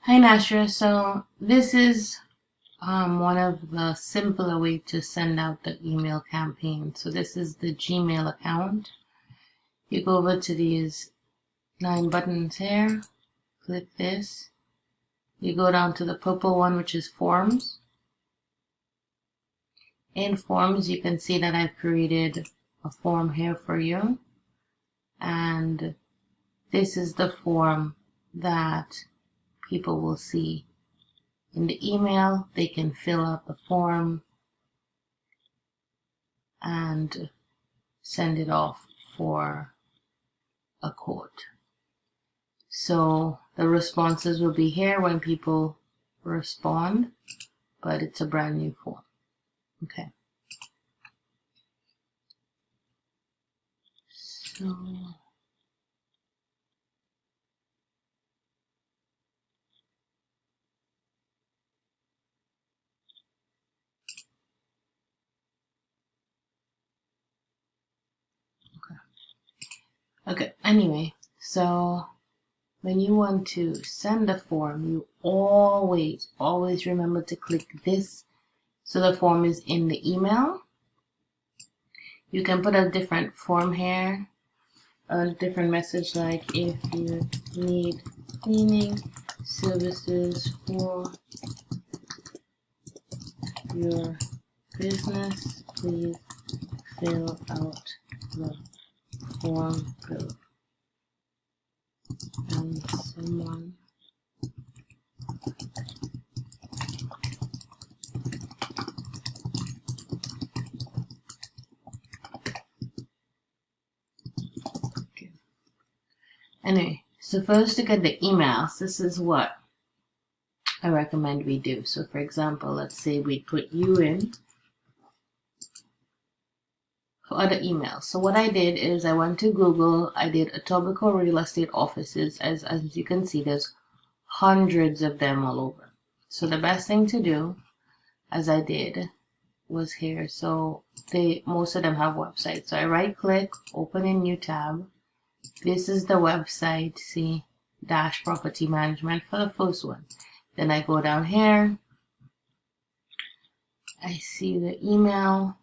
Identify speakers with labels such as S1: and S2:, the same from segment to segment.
S1: Hi Nashra, so this is one of the simpler way to send out the email campaign. So this is the Gmail account. You go over to these 9 buttons here, click this. You go down to the purple one, which is Forms. In Forms, you can see that I've created a form here for you. And this is the form that people will see. In the email, they can fill out the form and send it off for a quote. So the responses will be here when people respond, but it's a brand new form. Okay. So okay, anyway, so when you want to send a form, you always remember to click this so the form is in the email. You can put a different form here, a different message like if you need cleaning services for your business, please fill out the form below. And someone okay. Anyway, so first to get the emails, this is what I recommend we do. So for example, let's say we put you in for other emails. So what I did is I went to Google, I did Etobicoke real estate offices. As you can see, there's hundreds of them all over. So the best thing to do, as I did, was here. So most of them have websites. So I right click, open a new tab. This is the website, see, Dash Property Management for the first one. Then I go down here. I see the email.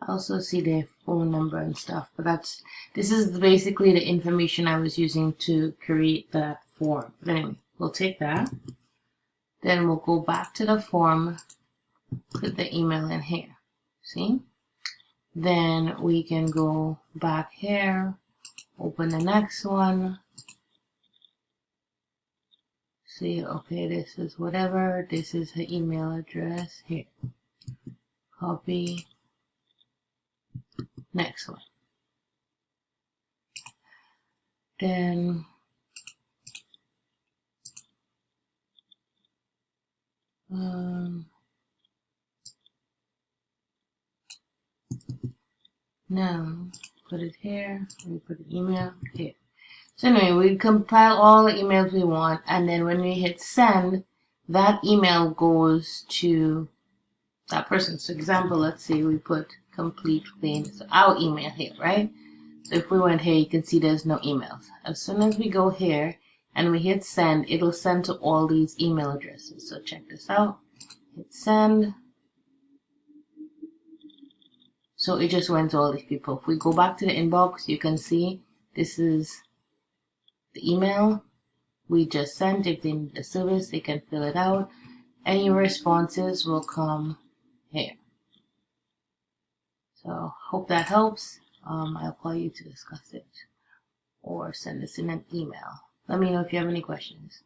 S1: I also see their phone number and stuff, but this is basically the information I was using to create that form. But anyway, we'll take that. Then we'll go back to the form, put the email in here. See? Then we can go back here, open the next one. See, okay, this is whatever. This is her email address. Here. Copy. Next one. Then now put it here. We put the email here. So anyway, we compile all the emails we want, and then when we hit send, that email goes to that person. So example, let's say we put complete plain, so our email here, right? So if we went here, you can see there's no emails. As soon as we go here and we hit send, it'll send to all these email addresses. So check this out. Hit send. So it just went to all these people. If we go back to the inbox, you can see this is the email we just sent. If they need the service, they can fill it out. Any responses will come here. So hope that helps. I'll call you to discuss it or send us in an email. Let me know if you have any questions.